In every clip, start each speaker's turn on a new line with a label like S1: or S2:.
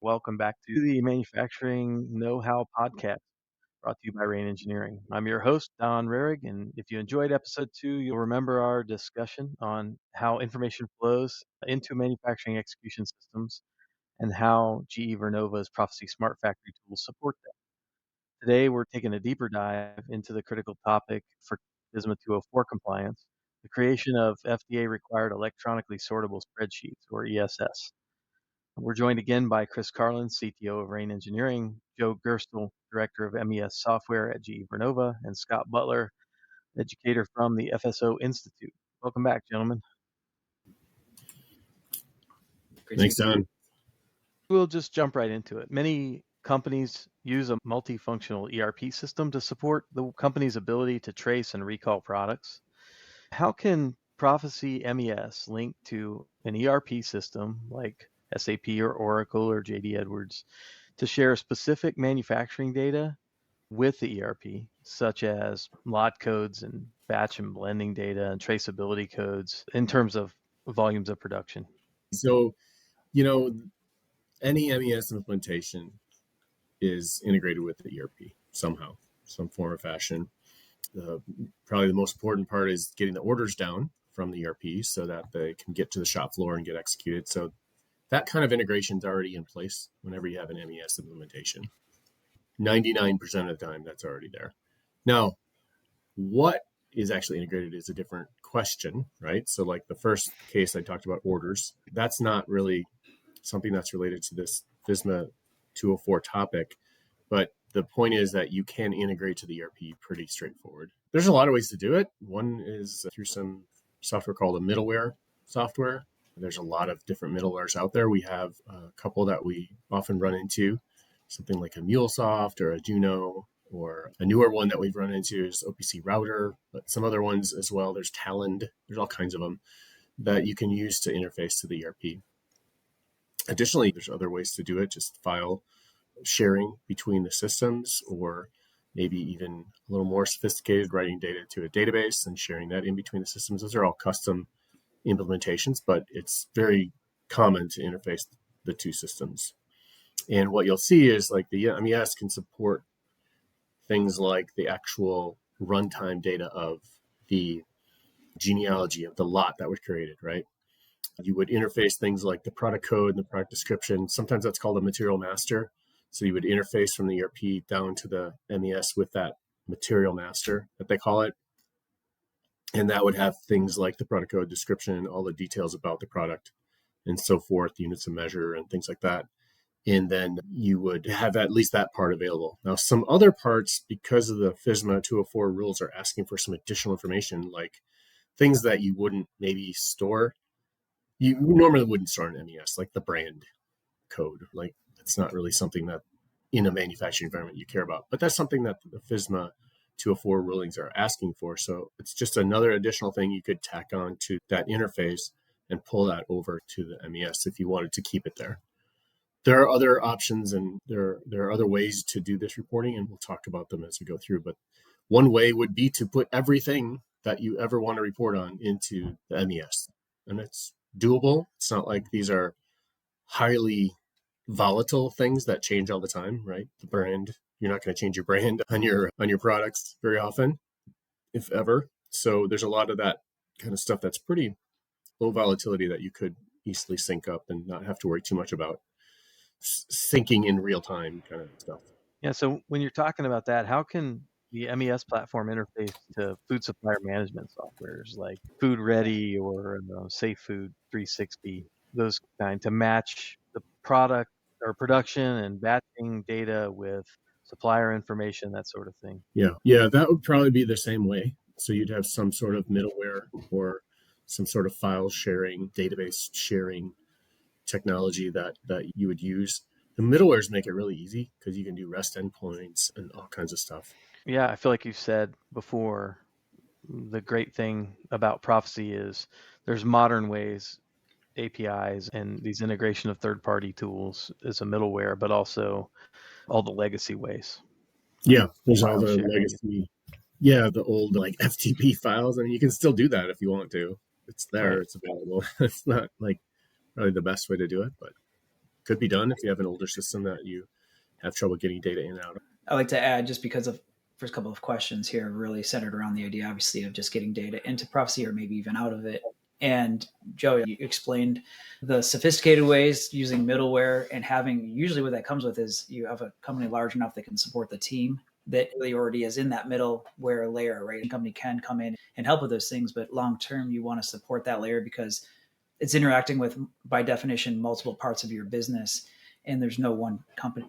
S1: Welcome back to the Manufacturing Know-How podcast brought to you by Rain Engineering. I'm your host, Don Rahrig, and if you enjoyed episode 2, you'll remember our discussion on how information flows into manufacturing execution systems and how GE Vernova's Proficy Smart Factory tools support that. Today, we're taking a deeper dive into the critical topic for FSMA 204 compliance, the creation of FDA-required electronically sortable spreadsheets, or ESS. We're joined again by Chris Carlins, CTO of Rain Engineering, Joe Gerstl, Director of MES Software at GE Vernova, and Scott Butler, educator from the FSO Institute. Welcome back, gentlemen.
S2: Thanks, Don.
S1: We'll just jump right into it. Many companies use a multifunctional ERP system to support the company's ability to trace and recall products. How can Proficy MES link to an ERP system like SAP or Oracle or JD Edwards to share specific manufacturing data with the ERP, such as lot codes and batch and blending data and traceability codes in terms of volumes of production?
S2: So, any MES implementation is integrated with the ERP somehow, some form or fashion. Probably the most important part is getting the orders down from the ERP so that they can get to the shop floor and get executed. So that kind of integration is already in place whenever you have an MES implementation. 99% of the time, that's already there. Now, what is actually integrated is a different question, right? So like the first case I talked about orders, that's not really something that's related to this FSMA 204 topic. But the point is that you can integrate to the ERP pretty straightforward. There's a lot of ways to do it. One is through some software called a middleware software. There's a lot of different middlewares out there. We have a couple that we often run into, something like a MuleSoft or a Juno, or a newer one that we've run into is OPC Router, but some other ones as well. There's Talend. There's all kinds of them that you can use to interface to the ERP. Additionally, there's other ways to do it, just file sharing between the systems, or maybe even a little more sophisticated, writing data to a database and sharing that in between the systems. Those are all custom implementations, but it's very common to interface the two systems. And what you'll see is like the MES can support things like the actual runtime data of the genealogy of the lot that was created, right? You would interface things like the product code and the product description. Sometimes that's called a material master. So you would interface from the ERP down to the MES with that material master that they call it. And that would have things like the product code description, all the details about the product and so forth, units of measure and things like that. And then you would have at least that part available. Now, some other parts, because of the FSMA 204 rules, are asking for some additional information, like things that you wouldn't maybe store. You normally wouldn't store an MES, like the brand code. Like it's not really something that in a manufacturing environment you care about. But that's something that the FSMA 204 rulings are asking for. So it's just another additional thing you could tack on to that interface and pull that over to the MES if you wanted to keep it there. There are other options and there are other ways to do this reporting, and we'll talk about them as we go through. But one way would be to put everything that you ever want to report on into the MES. And it's doable. It's not like these are highly volatile things that change all the time, right? The brand, you're not going to change your brand on your products very often, if ever. So there's a lot of that kind of stuff that's pretty low volatility that you could easily sync up and not have to worry too much about syncing in real time kind of stuff.
S1: Yeah, so when you're talking about that, how can the MES platform interface to food supplier management softwares like Food Ready or Safe Food 360, those kind, to match the product or production and batching data with supplier information, that sort of thing?
S2: Yeah, that would probably be the same way. So you'd have some sort of middleware or some sort of file sharing, database sharing technology that you would use. The middlewares make it really easy because you can do REST endpoints and all kinds of stuff.
S1: Yeah, I feel like you said before, the great thing about Proficy is there's modern ways, APIs, and these integration of third-party tools as a middleware, but also all the legacy ways.
S2: Yeah, there's all the legacy. Yeah, the old like FTP files. I mean, you can still do that if you want to. It's there. Right. It's available. It's not like probably the best way to do it, but could be done if you have an older system that you have trouble getting data in and out of.
S3: I like to add, just because of first couple of questions here really centered around the idea, obviously, of just getting data into Proficy or maybe even out of it. And Joe, you explained the sophisticated ways using middleware, and having, usually what that comes with is you have a company large enough that can support the team that really already is in that middleware layer, right? A company can come in and help with those things, but long term, you want to support that layer because it's interacting with, by definition, multiple parts of your business. And there's no one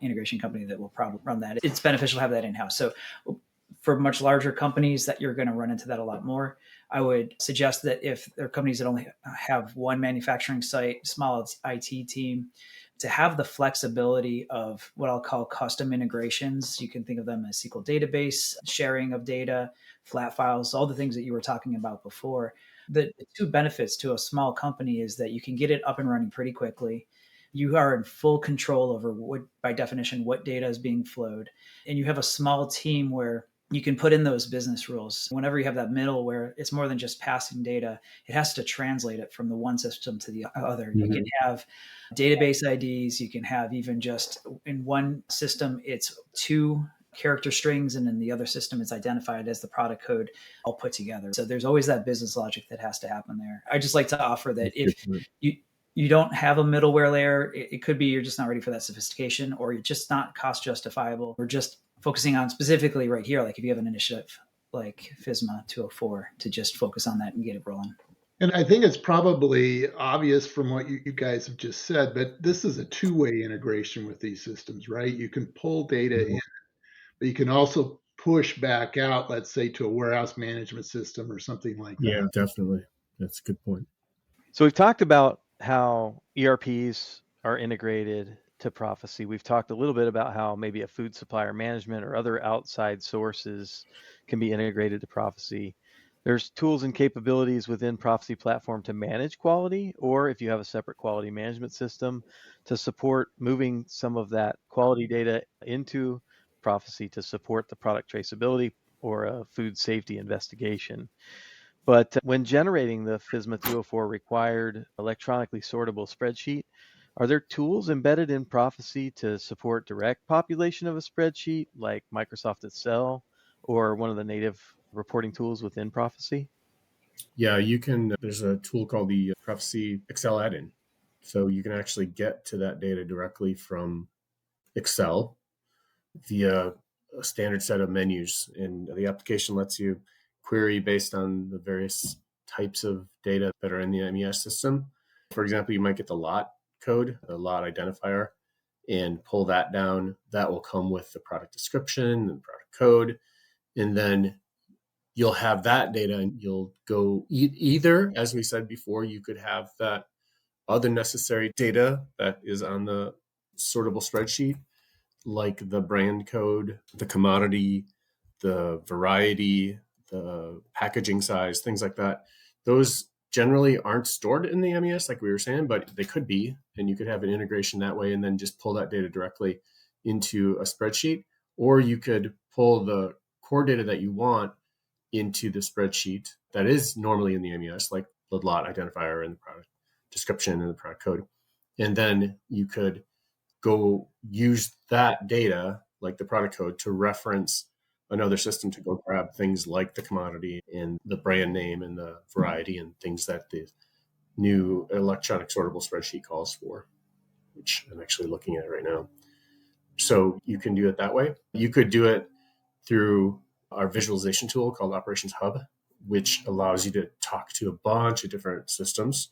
S3: integration company that will probably run that. It's beneficial to have that in-house. So for much larger companies that you're going to run into that a lot more, I would suggest that if there are companies that only have one manufacturing site, small IT team, to have the flexibility of what I'll call custom integrations. You can think of them as SQL database, sharing of data, flat files, all the things that you were talking about before. The two benefits to a small company is that you can get it up and running pretty quickly. You are in full control over what, by definition, what data is being flowed. And you have a small team where you can put in those business rules. Whenever you have that middle where it's more than just passing data, it has to translate it from the one system to the other. You can have database IDs. You can have, even just in one system, it's 2 character strings, and in the other system it's identified as the product code all put together. So there's always that business logic that has to happen there. I just like to offer that if you don't have a middleware layer, it could be you're just not ready for that sophistication, or you're just not cost justifiable. We're just focusing on specifically right here, like if you have an initiative like FSMA 204, to just focus on that and get it rolling.
S4: And I think it's probably obvious from what you guys have just said, but this is a two-way integration with these systems, right? You can pull data in, but you can also push back out, let's say, to a warehouse management system or something like that.
S2: Yeah, definitely. That's a good point.
S1: So we've talked about how ERPs are integrated to Proficy. We've talked a little bit about how maybe a food supplier management or other outside sources can be integrated to Proficy. There's tools and capabilities within Proficy platform to manage quality, or if you have a separate quality management system, to support moving some of that quality data into Proficy to support the product traceability or a food safety investigation. But when generating the FSMA 204 required electronically sortable spreadsheet, are there tools embedded in Proficy to support direct population of a spreadsheet like Microsoft Excel or one of the native reporting tools within Proficy?
S2: Yeah, you can. There's a tool called the Proficy Excel add-in. So you can actually get to that data directly from Excel via a standard set of menus. And the application lets you query based on the various types of data that are in the MES system. For example, you might get the lot code, the lot identifier, and pull that down. That will come with the product description and product code. And then you'll have that data, and you'll go either, as we said before, you could have that other necessary data that is on the sortable spreadsheet, like the brand code, the commodity, the variety, the packaging size, things like that. Those generally aren't stored in the MES, like we were saying, but they could be, and you could have an integration that way and then just pull that data directly into a spreadsheet. Or you could pull the core data that you want into the spreadsheet that is normally in the MES, like the lot identifier and the product description and the product code. And then you could go use that data, like the product code, to reference another system to go grab things like the commodity and the brand name and the variety and things that the new electronic sortable spreadsheet calls for, which I'm actually looking at right now. So you can do it that way. You could do it through our visualization tool called Operations Hub, which allows you to talk to a bunch of different systems,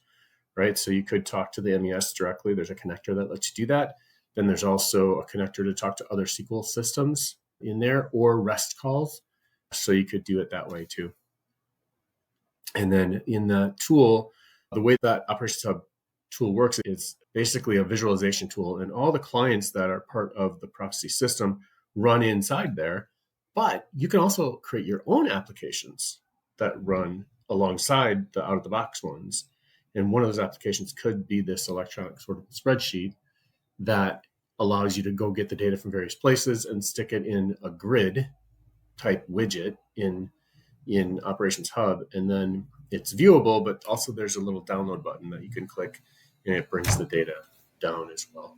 S2: right? So you could talk to the MES directly. There's a connector that lets you do that. Then there's also a connector to talk to other SQL systems in there, or REST calls. So you could do it that way too. And then in the tool, the way that Operations Hub tool works, it's basically a visualization tool, and all the clients that are part of the Proficy system run inside there. But you can also create your own applications that run alongside the out-of-the-box ones. And one of those applications could be this electronic sortable spreadsheet that allows you to go get the data from various places and stick it in a grid type widget in Operations Hub. And then it's viewable, but also there's a little download button that you can click, and it brings the data down as well.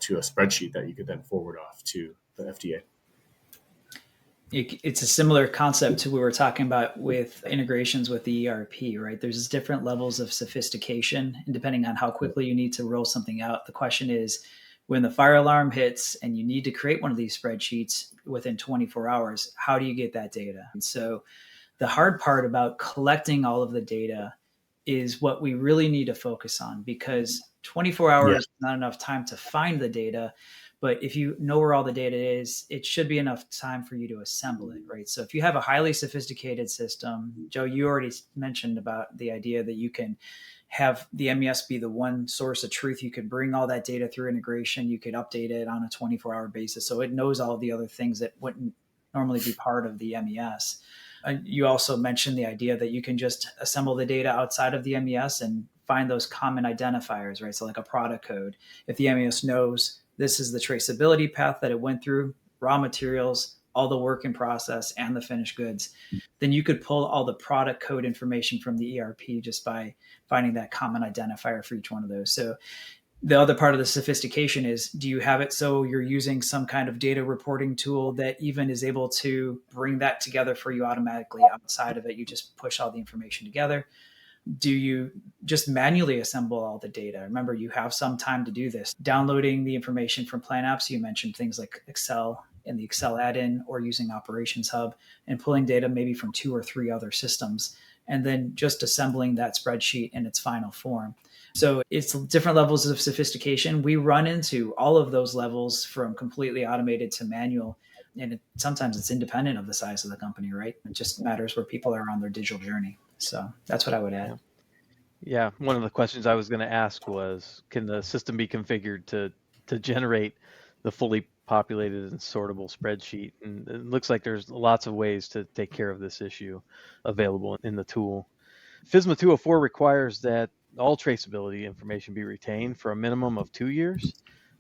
S2: to a spreadsheet that you could then forward off to the FDA.
S3: It's a similar concept to what we were talking about with integrations with the ERP, right? There's different levels of sophistication, and depending on how quickly you need to roll something out, the question is, when the fire alarm hits and you need to create one of these spreadsheets within 24 hours, how do you get that data? And so the hard part about collecting all of the data is what we really need to focus on, because 24 hours is not enough time to find the data. But if you know where all the data is, it should be enough time for you to assemble it, right? So if you have a highly sophisticated system, Joe, you already mentioned about the idea that you can have the MES be the one source of truth. You could bring all that data through integration. You could update it on a 24-hour basis, so it knows all of the other things that wouldn't normally be part of the MES. You also mentioned the idea that you can just assemble the data outside of the MES and find those common identifiers, right? So like a product code. If the MES knows this is the traceability path that it went through, raw materials, all the work in process, and the finished goods, then you could pull all the product code information from the ERP just by finding that common identifier for each one of those. So the other part of the sophistication is, do you have it so you're using some kind of data reporting tool that even is able to bring that together for you automatically? Outside of it, you just push all the information together. Do you just manually assemble all the data? Remember, you have some time to do this. Downloading the information from Plan Apps, you mentioned things like Excel and the Excel add-in, or using Operations Hub and pulling data maybe from 2 or 3 other systems, and then just assembling that spreadsheet in its final form. So it's different levels of sophistication. We run into all of those levels, from completely automated to manual. And sometimes it's independent of the size of the company, right? It just matters where people are on their digital journey. So that's what I would add.
S1: Yeah. One of the questions I was going to ask was, can the system be configured to generate the fully populated and sortable spreadsheet? And it looks like there's lots of ways to take care of this issue available in the tool. FSMA 204 requires that all traceability information be retained for a minimum of 2 years.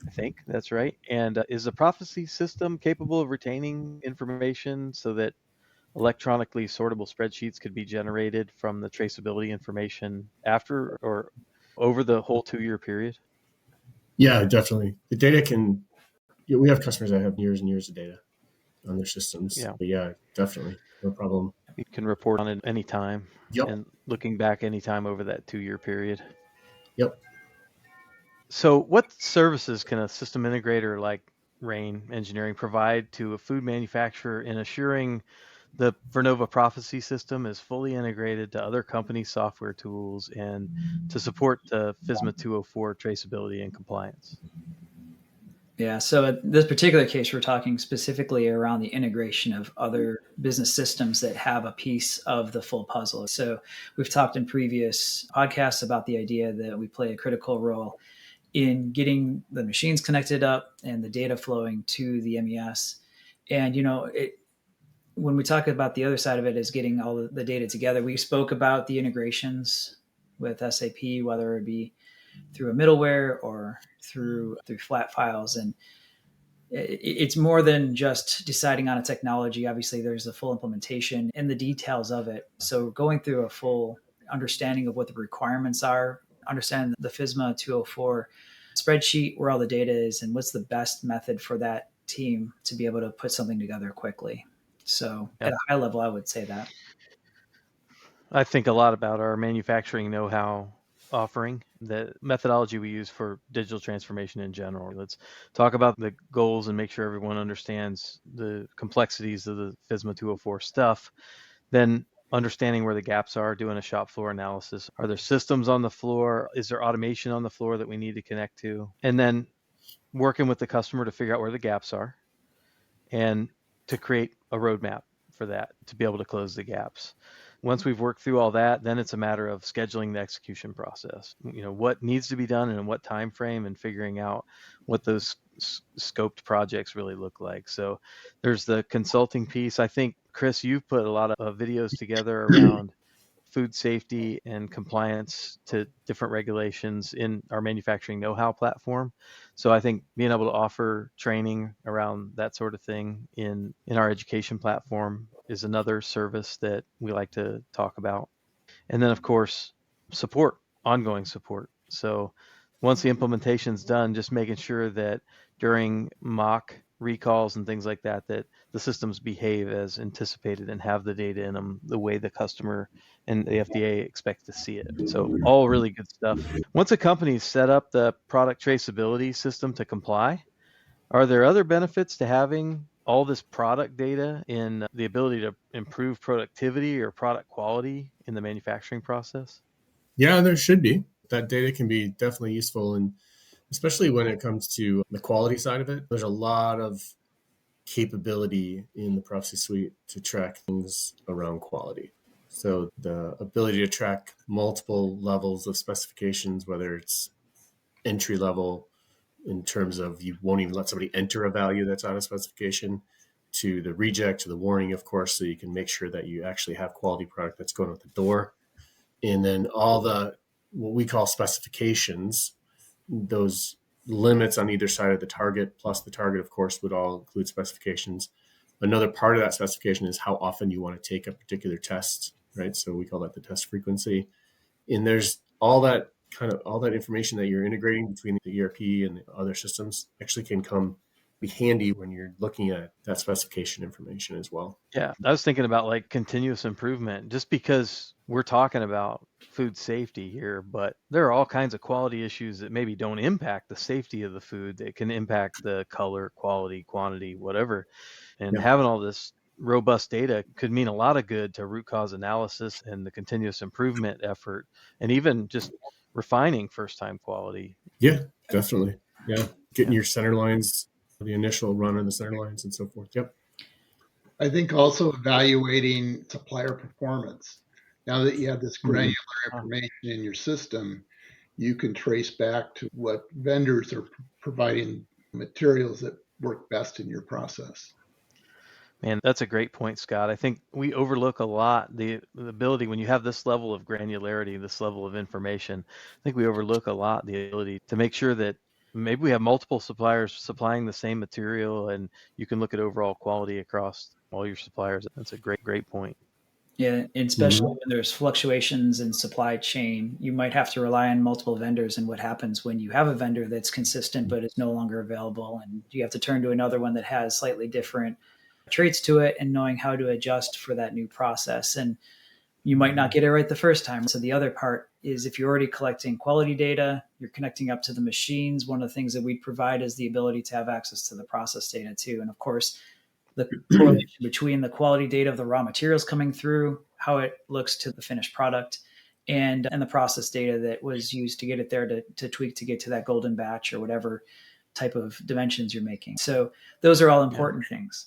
S1: I think that's right. And is the Proficy system capable of retaining information so that electronically sortable spreadsheets could be generated from the traceability information after or over the whole 2-year period?
S2: Yeah, definitely. The data can, we have customers that have years and years of data on their systems.
S1: Yeah.
S2: But yeah, definitely. No problem.
S1: You can report on it anytime.
S2: Yep.
S1: And looking back anytime over that 2-year period.
S2: Yep.
S1: So what services can a system integrator like Rain Engineering provide to a food manufacturer in assuring the Vernova Proficy system is fully integrated to other company software tools and to support the FSMA 204 traceability and compliance?
S3: Yeah, so in this particular case, we're talking specifically around the integration of other business systems that have a piece of the full puzzle. So we've talked in previous podcasts about the idea that we play a critical role in getting the machines connected up and the data flowing to the MES. And, when we talk about the other side of it is getting all the data together, we spoke about the integrations with SAP, whether it be through a middleware or through flat files. And it's more than just deciding on a technology. Obviously, there's the full implementation and the details of it. So going through a full understanding of what the requirements are, understanding the FSMA 204 spreadsheet, where all the data is, and what's the best method for that team to be able to put something together quickly. So at a high level, I would say that.
S1: I think a lot about our manufacturing know-how offering, the methodology we use for digital transformation in general. Let's talk about the goals and make sure everyone understands the complexities of the FSMA 204 stuff. Then understanding where the gaps are, doing a shop floor analysis. Are there systems on the floor? Is there automation on the floor that we need to connect to? And then working with the customer to figure out where the gaps are and to create a roadmap for that to be able to close the gaps. Once we've worked through all that, then it's a matter of scheduling the execution process. What needs to be done and in what time frame, and figuring out what those scoped projects really look like. So there's the consulting piece. I think, Chris, you've put a lot of videos together around food safety and compliance to different regulations in our manufacturing know-how platform. So I think being able to offer training around that sort of thing in our education platform is another service that we like to talk about. And then, of course, support, ongoing support. So once the implementation's done, just making sure that during mock recalls and things like that, that the systems behave as anticipated and have the data in them the way the customer and the FDA expect to see it. So all really good stuff. Once a company set up the product traceability system to comply, are there other benefits to having all this product data in the ability to improve productivity or product quality in the manufacturing process?
S2: Yeah, there should be. That data can be definitely useful, and especially when it comes to the quality side of it. There's a lot of capability in the Proficy suite to track things around quality. So the ability to track multiple levels of specifications, whether it's entry level in terms of you won't even let somebody enter a value that's out of specification, to the reject, to the warning, of course, so you can make sure that you actually have quality product that's going out the door. And then all the what we call specifications, those limits on either side of the target, plus the target, of course, would all include specifications. Another part of that specification is how often you want to take a particular test, right? So we call that the test frequency. And there's all that information that you're integrating between the ERP and the other systems actually can come be handy when you're looking at that specification information as well.
S1: Yeah, I was thinking about like continuous improvement, just because we're talking about food safety here, but there are all kinds of quality issues that maybe don't impact the safety of the food. That can impact the color, quality, quantity, whatever. And
S2: Yeah.
S1: having all this robust data could mean a lot of good to root cause analysis and the continuous improvement effort, and even just refining first time quality.
S2: Yeah, definitely. Yeah. Getting
S1: Yeah.
S2: your center lines, the initial run of the center lines and so forth. Yep.
S4: I think also evaluating supplier performance. Now that you have this granular information in your system, you can trace back to what vendors are providing materials that work best in your process.
S1: Man, that's a great point, Scott. I think we overlook a lot the ability when you have this level of granularity, this level of information. I think we overlook a lot the ability to make sure that maybe we have multiple suppliers supplying the same material, and you can look at overall quality across all your suppliers. That's a great point.
S3: Yeah, and especially when there's fluctuations in supply chain, you might have to rely on multiple vendors. And what happens when you have a vendor that's consistent but is no longer available, and you have to turn to another one that has slightly different traits to it, and knowing how to adjust for that new process. And you might not get it right the first time. So the other part is, if you're already collecting quality data, you're connecting up to the machines. One of the things that we provide is the ability to have access to the process data too. And of course, the correlation between the quality data of the raw materials coming through, how it looks to the finished product, and the process data that was used to get it there to tweak to get to that golden batch or whatever type of dimensions you're making. So those are all important things.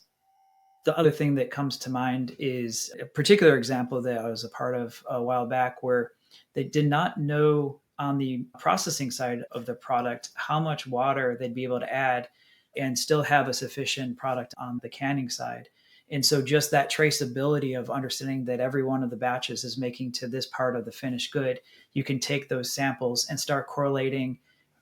S3: The other thing that comes to mind is a particular example that I was a part of a while back, where they did not know on the processing side of the product how much water they'd be able to add and still have a sufficient product on the canning side. And so just that traceability of understanding that every one of the batches is making to this part of the finished good, you can take those samples and start correlating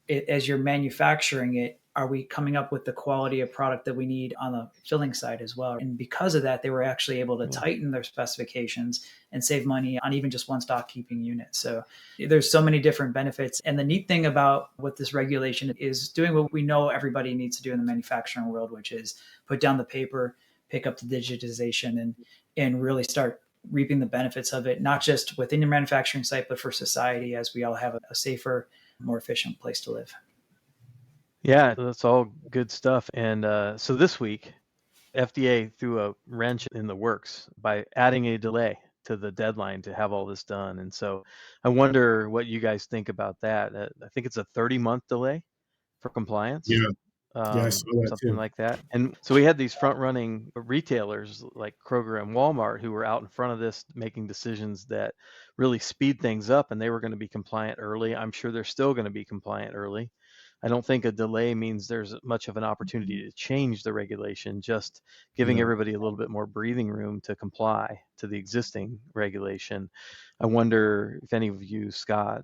S3: it as you're manufacturing it. Are we coming up with the quality of product that we need on the filling side as well? And because of that, they were actually able to tighten their specifications and save money on even just one stock keeping unit. So there's so many different benefits. And the neat thing about what this regulation is doing, what we know everybody needs to do in the manufacturing world, which is put down the paper, pick up the digitization, and really start reaping the benefits of it, not just within your manufacturing site, but for society, as we all have a safer, more efficient place to live.
S1: Yeah, that's all good stuff. And so this week, FDA threw a wrench in the works by adding a delay to the deadline to have all this done. And so I wonder what you guys think about that. I think it's a 30-month delay for compliance,
S2: Yeah. Yeah, I saw that
S1: something
S2: too.
S1: like that. And so we had these front-running retailers like Kroger and Walmart who were out in front of this making decisions that really speed things up, and they were going to be compliant early. I'm sure they're still going to be compliant early. I don't think a delay means there's much of an opportunity to change the regulation, just giving
S2: No.
S1: everybody a little bit more breathing room to comply to the existing regulation. I wonder if any of you, Scott,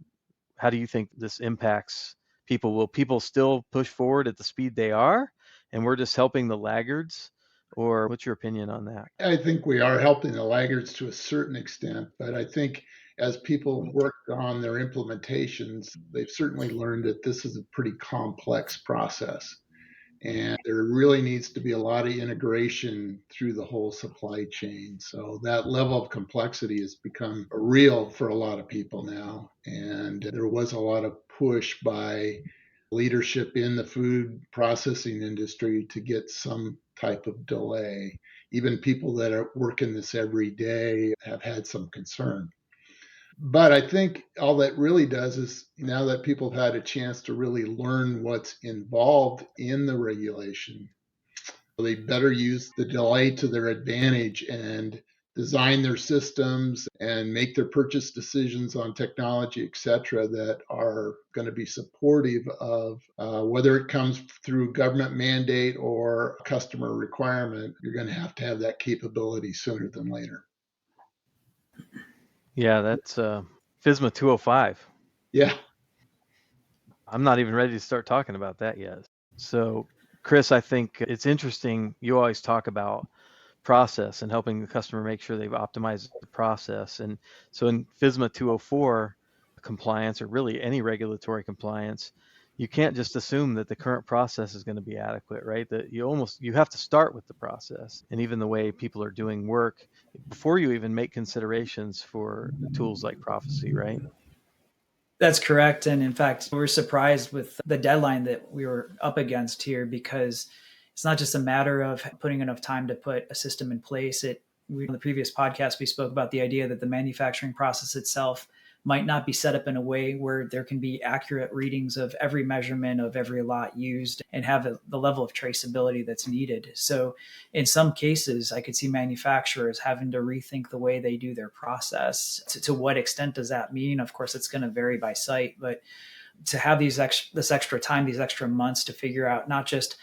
S1: how do you think this impacts people? Will people still push forward at the speed they are, and we're just helping the laggards? Or what's your opinion on that?
S4: I think we are helping the laggards to a certain extent, but I think as people work on their implementations, they've certainly learned that this is a pretty complex process. And there really needs to be a lot of integration through the whole supply chain. So that level of complexity has become real for a lot of people now. And there was a lot of push by leadership in the food processing industry to get some type of delay. Even people that are working this every day have had some concern. But I think all that really does is now that people have had a chance to really learn what's involved in the regulation, they better use the delay to their advantage and design their systems and make their purchase decisions on technology, et cetera, that are going to be supportive of whether it comes through government mandate or customer requirement. You're going to have that capability sooner than later.
S1: Yeah, that's FSMA 205.
S4: Yeah.
S1: I'm not even ready to start talking about that yet. So, Chris, I think it's interesting. You always talk about process and helping the customer make sure they've optimized the process. And so in FSMA 204 compliance, or really any regulatory compliance, you can't just assume that the current process is going to be adequate, right? That you have to start with the process and even the way people are doing work before you even make considerations for tools like Proficy, right?
S3: That's correct. And in fact, we're surprised with the deadline that we were up against here, because it's not just a matter of putting enough time to put a system in place. In the previous podcast, we spoke about the idea that the manufacturing process itself might not be set up in a way where there can be accurate readings of every measurement of every lot used and have the level of traceability that's needed. So in some cases, I could see manufacturers having to rethink the way they do their process. To what extent does that mean? Of course, it's going to vary by site, but to have this extra time, these extra months to figure out not just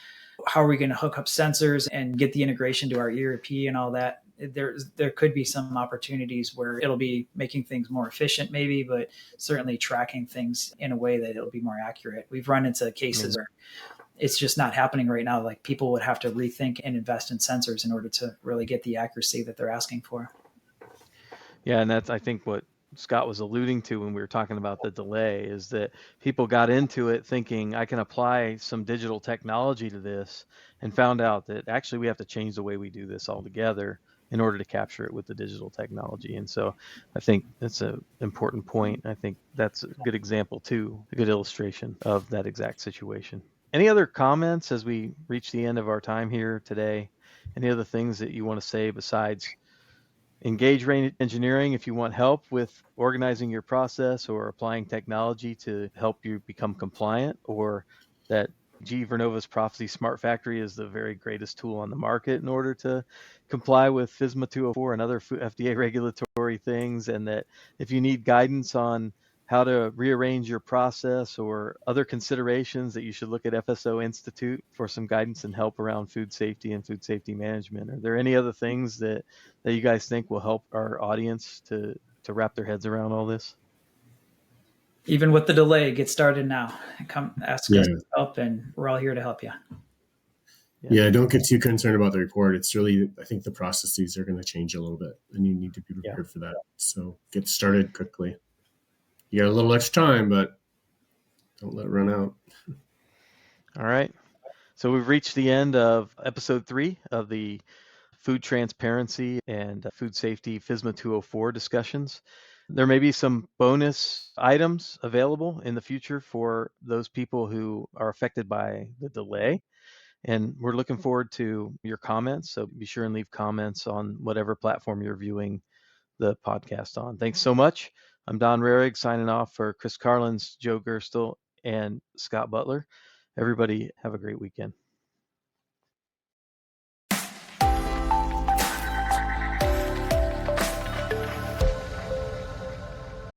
S3: how are we going to hook up sensors and get the integration to our ERP and all that. There could be some opportunities where it'll be making things more efficient maybe, but certainly tracking things in a way that it'll be more accurate. We've run into cases where it's just not happening right now. Like people would have to rethink and invest in sensors in order to really get the accuracy that they're asking for.
S1: Yeah, and that's, I think, what Scott was alluding to when we were talking about the delay, is that people got into it thinking I can apply some digital technology to this, and found out that actually we have to change the way we do this altogether in order to capture it with the digital technology. And so I think that's an important point. I think that's a good example too, a good illustration of that exact situation. Any other comments as we reach the end of our time here today? Any other things that you want to say besides engage Rain Engineering if you want help with organizing your process or applying technology to help you become compliant, or that GE Vernova's Proficy Smart Factory is the very greatest tool on the market in order to comply with FSMA 204 and other FDA regulatory things, and that if you need guidance on how to rearrange your process or other considerations, that you should look at FSO Institute for some guidance and help around food safety and food safety management. Are there any other things that you guys think will help our audience to wrap their heads around all this?
S3: Even with the delay, get started now. Come ask us for help, and we're all here to help you.
S2: Yeah, don't get too concerned about the report. It's really, I think the processes are going to change a little bit, and you need to be prepared for that. So get started quickly. You got a little extra time, but don't let it run out.
S1: All right. So we've reached the end of episode 3 of the food transparency and food safety FSMA 204 discussions. There may be some bonus items available in the future for those people who are affected by the delay. And we're looking forward to your comments. So be sure and leave comments on whatever platform you're viewing the podcast on. Thanks so much. I'm Don Rahrig signing off for Chris Carlins, Joe Gerstl, and Scott Butler. Everybody have a great weekend.